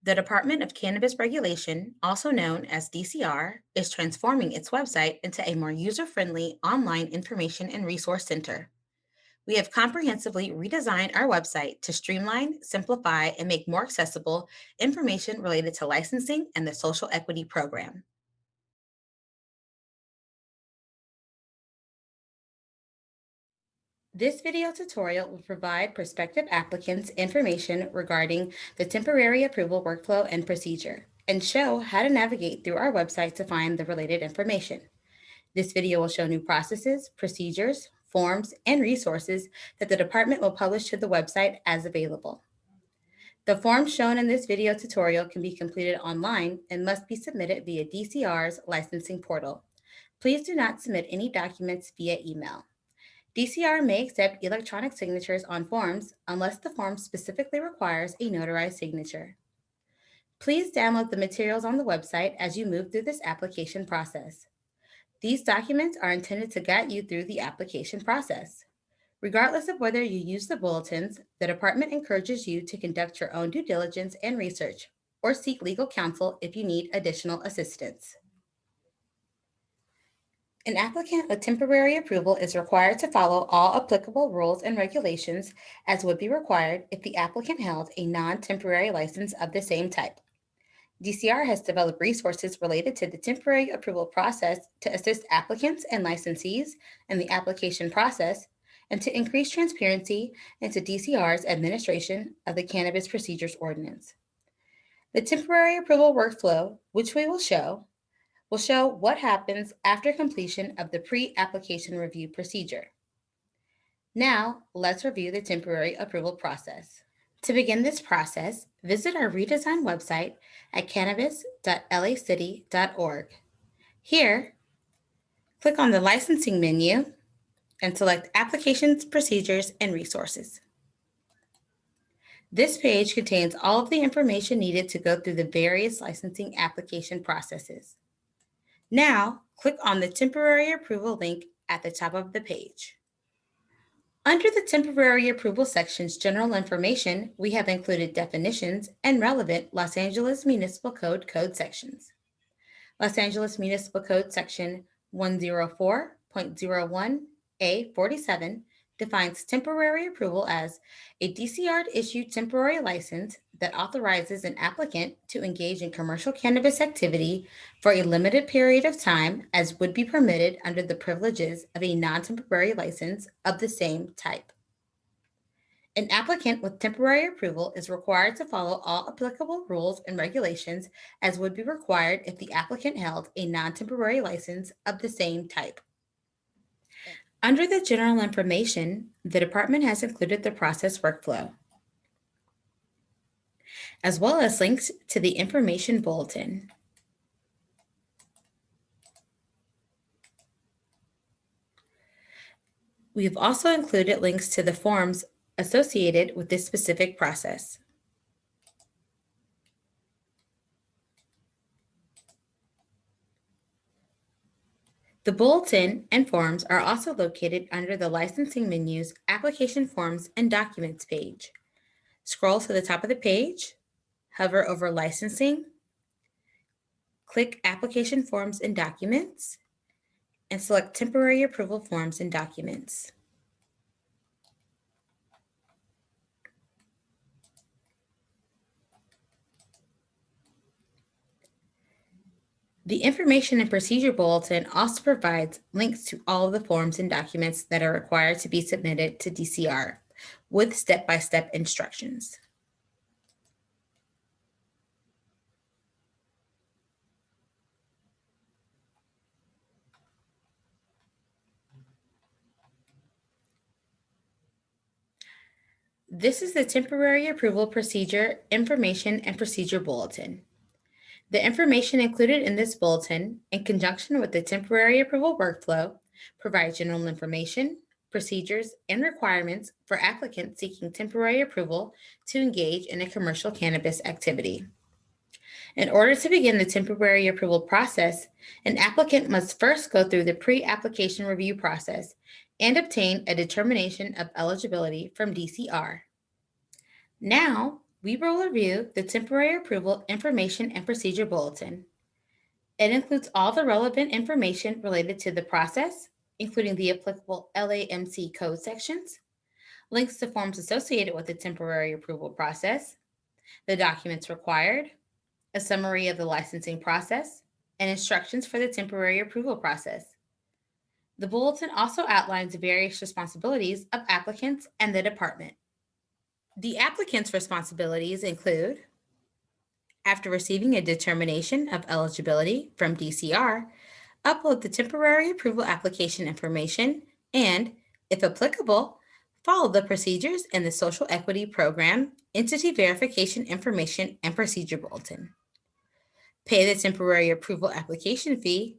The Department of Cannabis Regulation, also known as DCR, is transforming its website into a more user-friendly online information and resource center. We have comprehensively redesigned our website to streamline, simplify, and make more accessible information related to licensing and the social equity program. This video tutorial will provide prospective applicants information regarding the temporary approval workflow and procedure, and show how to navigate through our website to find the related information. This video will show new processes, procedures, forms, and resources that the department will publish to the website as available. The forms shown in this video tutorial can be completed online and must be submitted via DCR's licensing portal. Please do not submit any documents via email. DCR may accept electronic signatures on forms unless the form specifically requires a notarized signature. Please download the materials on the website as you move through this application process. These documents are intended to guide you through the application process. Regardless of whether you use the bulletins, the department encourages you to conduct your own due diligence and research, or seek legal counsel if you need additional assistance. An applicant with temporary approval is required to follow all applicable rules and regulations as would be required if the applicant held a non-temporary license of the same type. DCR has developed resources related to the temporary approval process to assist applicants and licensees in the application process and to increase transparency into DCR's administration of the Cannabis Procedures Ordinance. The temporary approval workflow, which we will show what happens after completion of the pre-application review procedure. Now, let's review the temporary approval process. To begin this process, visit our redesigned website at cannabis.lacity.org. Here, click on the licensing menu and select Applications, Procedures, and Resources. This page contains all of the information needed to go through the various licensing application processes. Now, click on the temporary approval link at the top of the page. Under the temporary approval section's general information, we have included definitions and relevant Los Angeles Municipal Code sections. Los Angeles Municipal Code section 104.01A47 defines temporary approval as a DCR-issued temporary license that authorizes an applicant to engage in commercial cannabis activity for a limited period of time as would be permitted under the privileges of a non-temporary license of the same type. An applicant with temporary approval is required to follow all applicable rules and regulations as would be required if the applicant held a non-temporary license of the same type. Under the general information, the department has included the process workflow, as well as links to the information bulletin. We have also included links to the forms associated with this specific process. The bulletin and forms are also located under the licensing menu's Application Forms and Documents page. Scroll to the top of the page, hover over Licensing, click Application Forms and Documents, and select Temporary Approval Forms and Documents. The Information and Procedure Bulletin also provides links to all of the forms and documents that are required to be submitted to DCR with step-by-step instructions. This is the Temporary Approval Procedure Information and Procedure Bulletin. The information included in this bulletin, in conjunction with the temporary approval workflow, provides general information, procedures, and requirements for applicants seeking temporary approval to engage in a commercial cannabis activity. In order to begin the temporary approval process, an applicant must first go through the pre-application review process and obtain a determination of eligibility from DCR. Now, we will review the Temporary Approval Information and Procedure Bulletin. It includes all the relevant information related to the process, including the applicable LAMC code sections, links to forms associated with the temporary approval process, the documents required, a summary of the licensing process, and instructions for the temporary approval process. The bulletin also outlines various responsibilities of applicants and the department. The applicant's responsibilities include, after receiving a determination of eligibility from DCR, upload the temporary approval application information and, if applicable, follow the procedures in the Social Equity Program Entity Verification Information and Procedure Bulletin. Pay the temporary approval application fee.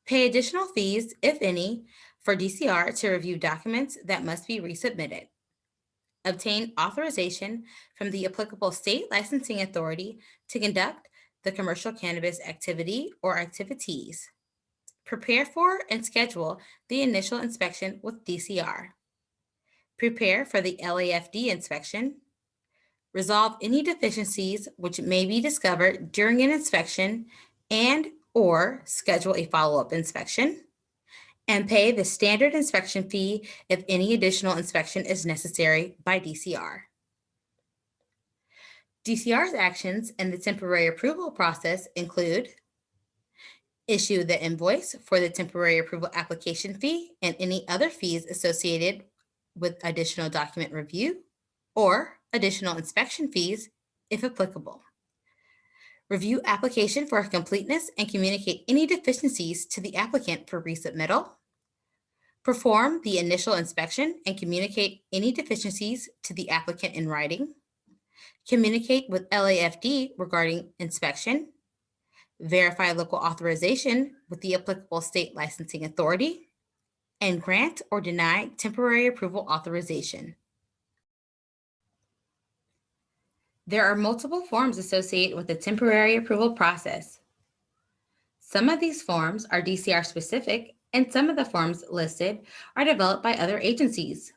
Pay additional fees, if any, for DCR to review documents that must be resubmitted. Obtain authorization from the applicable state licensing authority to conduct the commercial cannabis activity or activities. Prepare for and schedule the initial inspection with DCR. Prepare for the LAFD inspection. Resolve any deficiencies which may be discovered during an inspection and or schedule a follow-up inspection. And pay the standard inspection fee if any additional inspection is necessary by DCR. DCR's actions in the temporary approval process include issue the invoice for the temporary approval application fee and any other fees associated with additional document review or additional inspection fees if applicable. Review application for completeness and communicate any deficiencies to the applicant for resubmittal. Perform the initial inspection and communicate any deficiencies to the applicant in writing. Communicate with LAFD regarding inspection. Verify local authorization with the applicable state licensing authority. And grant or deny temporary approval authorization. There are multiple forms associated with the temporary approval process. Some of these forms are DCR specific, and some of the forms listed are developed by other agencies.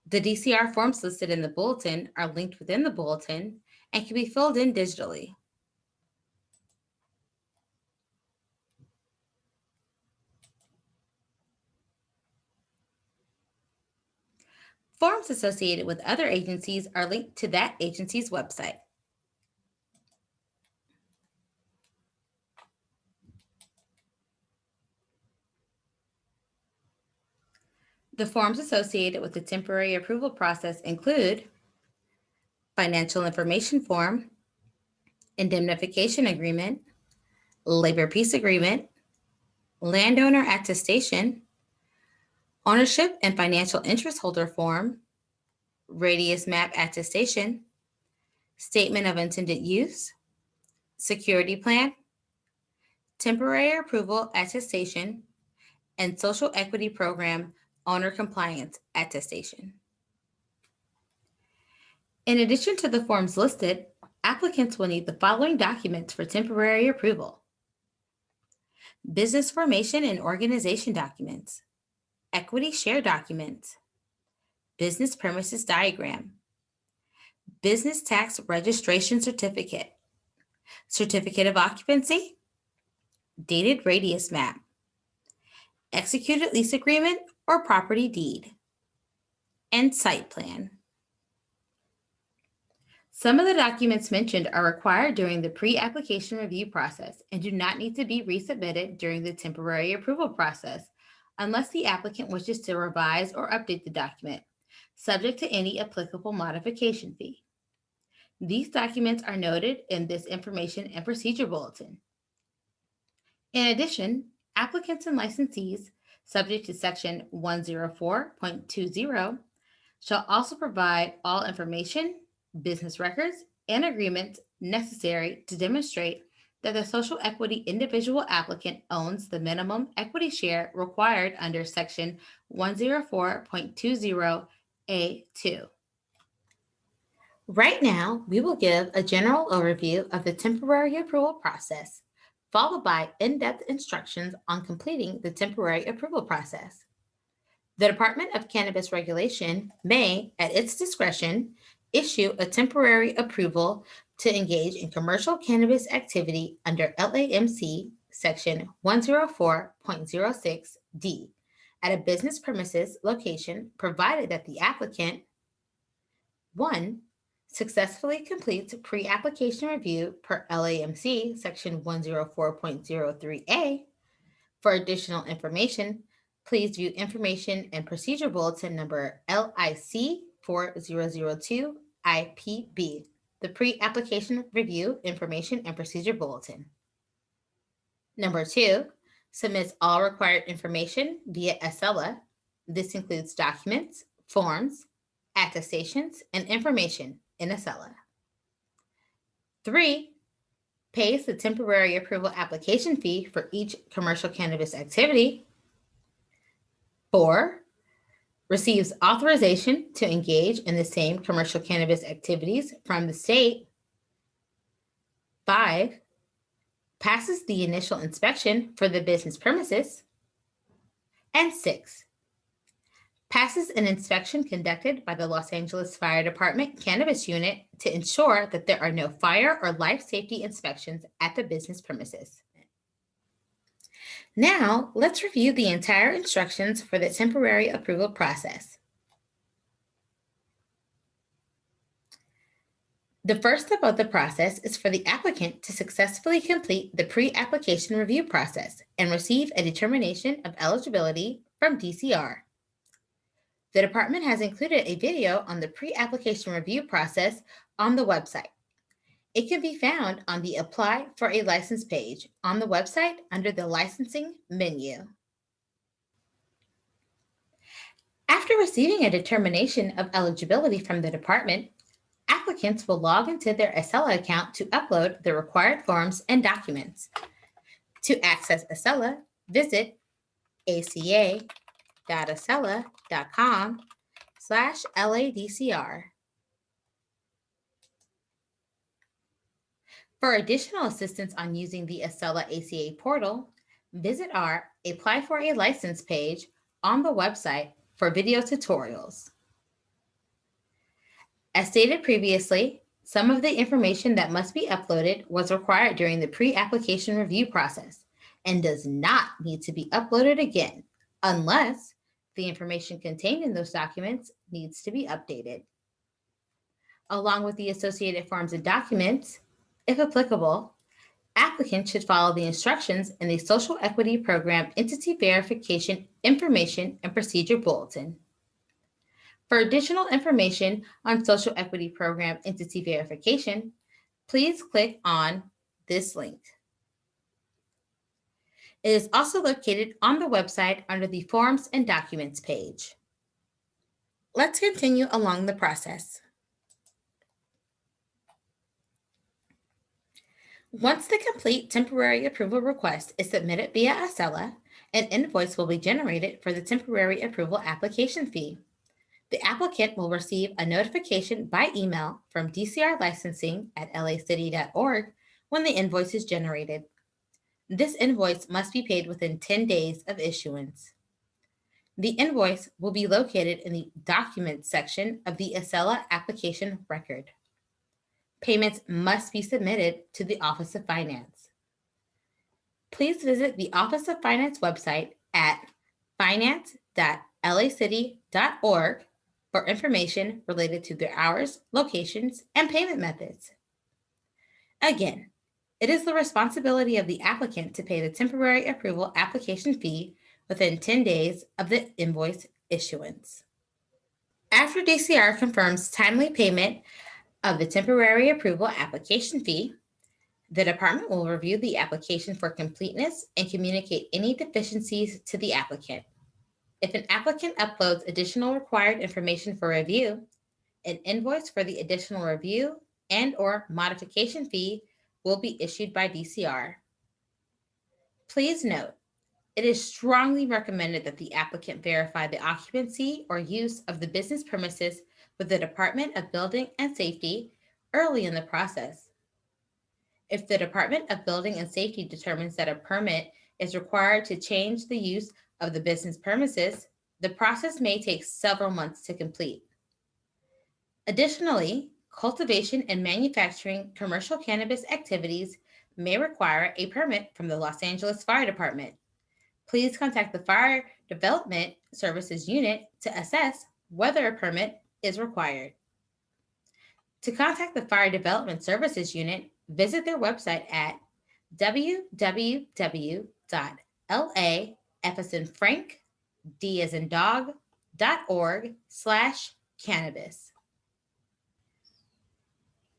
The DCR forms listed in the bulletin are linked within the bulletin and can be filled in digitally. Forms associated with other agencies are linked to that agency's website. The forms associated with the temporary approval process include financial information form, indemnification agreement, labor peace agreement, landowner attestation, ownership and financial interest holder form, radius map attestation, statement of intended use, security plan, temporary approval attestation, and social equity program owner compliance attestation. In addition to the forms listed, applicants will need the following documents for temporary approval: business formation and organization documents, equity share documents, business premises diagram, business tax registration certificate, certificate of occupancy, dated radius map, executed lease agreement or property deed, and site plan. Some of the documents mentioned are required during the pre-application review process and do not need to be resubmitted during the temporary approval process unless the applicant wishes to revise or update the document, subject to any applicable modification fee. These documents are noted in this information and procedure bulletin. In addition, applicants and licensees subject to Section 104.20 shall also provide all information, business records, and agreements necessary to demonstrate that the social equity individual applicant owns the minimum equity share required under Section 104.20A2. Right now, we will give a general overview of the temporary approval process, followed by in-depth instructions on completing the temporary approval process. The Department of Cannabis Regulation may, at its discretion, issue a temporary approval to engage in commercial cannabis activity under LAMC Section 104.06D at a business premises location, provided that the applicant 1. Successfully completes pre-application review per LAMC Section 104.03A. For additional information, please view Information and Procedure Bulletin number LIC 4002 IPB, the Pre-Application Review Information and Procedure Bulletin. Number 2, submits all required information via Acela. This includes documents, forms, attestations, and information in Acela. 3, pays the temporary approval application fee for each commercial cannabis activity. 4, receives authorization to engage in the same commercial cannabis activities from the state. 5, passes the initial inspection for the business premises. And 6, passes an inspection conducted by the Los Angeles Fire Department Cannabis Unit to ensure that there are no fire or life safety inspections at the business premises. Now, let's review the entire instructions for the temporary approval process. The first step of the process is for the applicant to successfully complete the pre-application review process and receive a determination of eligibility from DCR. The department has included a video on the pre-application review process on the website. It can be found on the Apply for a License page on the website under the Licensing menu. After receiving a determination of eligibility from the department, applicants will log into their Acela account to upload the required forms and documents. To access Acela, visit aca.acela.com/LADCR. For additional assistance on using the Acela ACA portal, visit our Apply for a License page on the website for video tutorials. As stated previously, some of the information that must be uploaded was required during the pre-application review process and does not need to be uploaded again unless the information contained in those documents needs to be updated. Along with the associated forms and documents, if applicable, applicants should follow the instructions in the Social Equity Program Entity Verification Information and Procedure Bulletin. For additional information on Social Equity Program Entity Verification, please click on this link. It is also located on the website under the Forms and Documents page. Let's continue along the process. Once the complete temporary approval request is submitted via Acela, an invoice will be generated for the temporary approval application fee. The applicant will receive a notification by email from DCR Licensing at lacity.org when the invoice is generated. This invoice must be paid within 10 days of issuance. The invoice will be located in the Documents section of the Acela application record. Payments must be submitted to the Office of Finance. Please visit the Office of Finance website at finance.lacity.org for information related to their hours, locations, and payment methods. Again, it is the responsibility of the applicant to pay the temporary approval application fee within 10 days of the invoice issuance. After DCR confirms timely payment of the temporary approval application fee, the department will review the application for completeness and communicate any deficiencies to the applicant. If an applicant uploads additional required information for review, an invoice for the additional review and/or modification fee will be issued by DCR. Please note, it is strongly recommended that the applicant verify the occupancy or use of the business premises with the Department of Building and Safety early in the process. If the Department of Building and Safety determines that a permit is required to change the use of the business premises, the process may take several months to complete. Additionally, cultivation and manufacturing commercial cannabis activities may require a permit from the Los Angeles Fire Department. Please contact the Fire Development Services Unit to assess whether a permit is required. To contact the Fire Development Services Unit, visit their website at www.lafrankdorg.org/cannabis.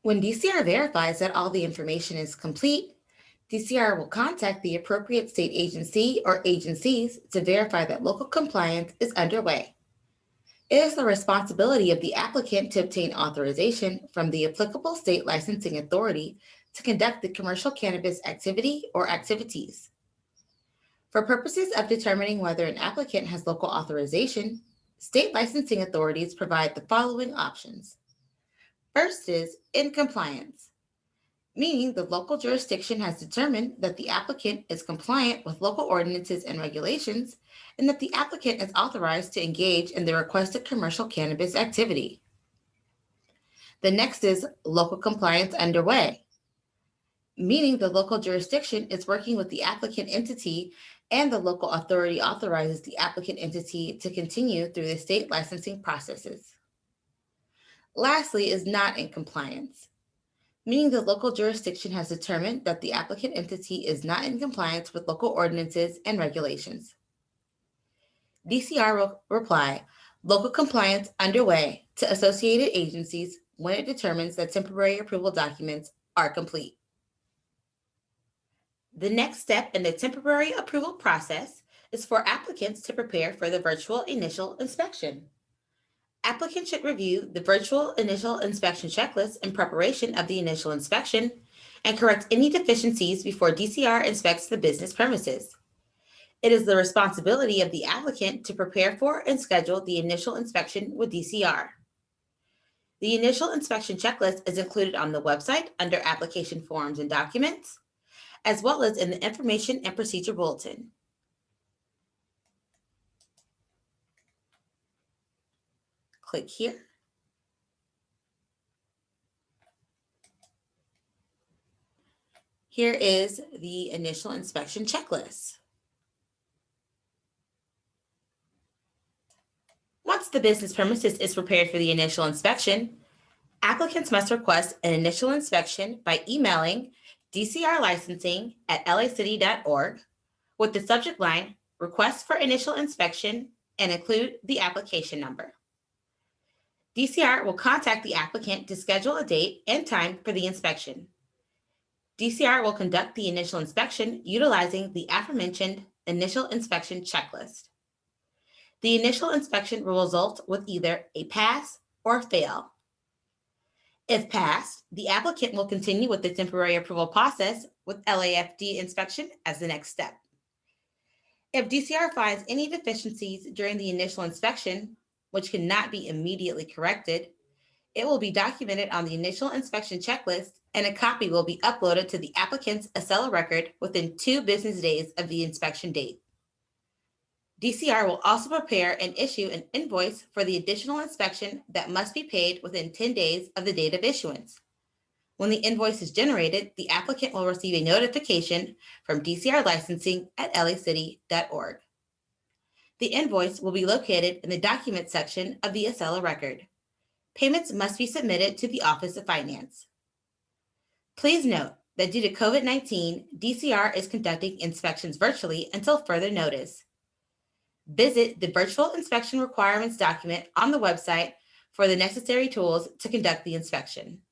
When DCR verifies that all the information is complete, DCR will contact the appropriate state agency or agencies to verify that local compliance is underway. It is the responsibility of the applicant to obtain authorization from the applicable state licensing authority to conduct the commercial cannabis activity or activities. For purposes of determining whether an applicant has local authorization, state licensing authorities provide the following options. First is in compliance, meaning the local jurisdiction has determined that the applicant is compliant with local ordinances and regulations and that the applicant is authorized to engage in the requested commercial cannabis activity. The next is local compliance underway, meaning the local jurisdiction is working with the applicant entity and the local authority authorizes the applicant entity to continue through the state licensing processes. Lastly is not in compliance, meaning the local jurisdiction has determined that the applicant entity is not in compliance with local ordinances and regulations. DCR will reply, local compliance underway to associated agencies when it determines that temporary approval documents are complete. The next step in the temporary approval process is for applicants to prepare for the virtual initial inspection. Applicants should review the virtual initial inspection checklist in preparation of the initial inspection and correct any deficiencies before DCR inspects the business premises. It is the responsibility of the applicant to prepare for and schedule the initial inspection with DCR. The initial inspection checklist is included on the website under application forms and documents, as well as in the information and procedure bulletin. Click here. Here is the initial inspection checklist. Once the business premises is prepared for the initial inspection, applicants must request an initial inspection by emailing dcrlicensing@lacity.org with the subject line Request for Initial Inspection and include the application number. DCR will contact the applicant to schedule a date and time for the inspection. DCR will conduct the initial inspection utilizing the aforementioned initial inspection checklist. The initial inspection will result with either a pass or fail. If passed, the applicant will continue with the temporary approval process with LAFD inspection as the next step. If DCR finds any deficiencies during the initial inspection, which cannot be immediately corrected, it will be documented on the initial inspection checklist and a copy will be uploaded to the applicant's Acela record within 2 business days of the inspection date. DCR will also prepare and issue an invoice for the additional inspection that must be paid within 10 days of the date of issuance. When the invoice is generated, the applicant will receive a notification from DCR licensing at lacity.org. The invoice will be located in the document section of the Acela record. Payments must be submitted to the Office of Finance. Please note that due to COVID-19, DCR is conducting inspections virtually until further notice. Visit the Virtual Inspection Requirements document on the website for the necessary tools to conduct the inspection.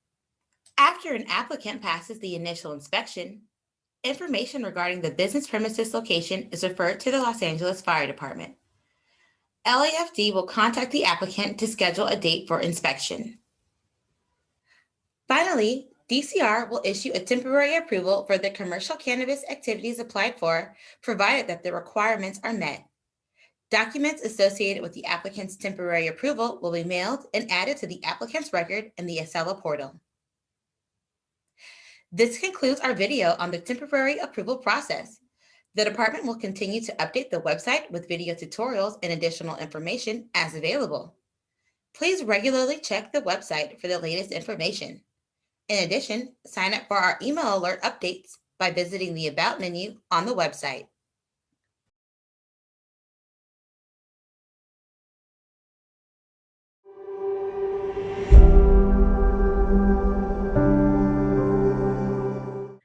After an applicant passes the initial inspection, information regarding the business premises location is referred to the Los Angeles Fire Department. LAFD will contact the applicant to schedule a date for inspection. Finally, DCR will issue a temporary approval for the commercial cannabis activities applied for, provided that the requirements are met. Documents associated with the applicant's temporary approval will be mailed and added to the applicant's record in the Acela portal. This concludes our video on the temporary approval process. The department will continue to update the website with video tutorials and additional information as available. Please regularly check the website for the latest information. In addition, sign up for our email alert updates by visiting the About menu on the website.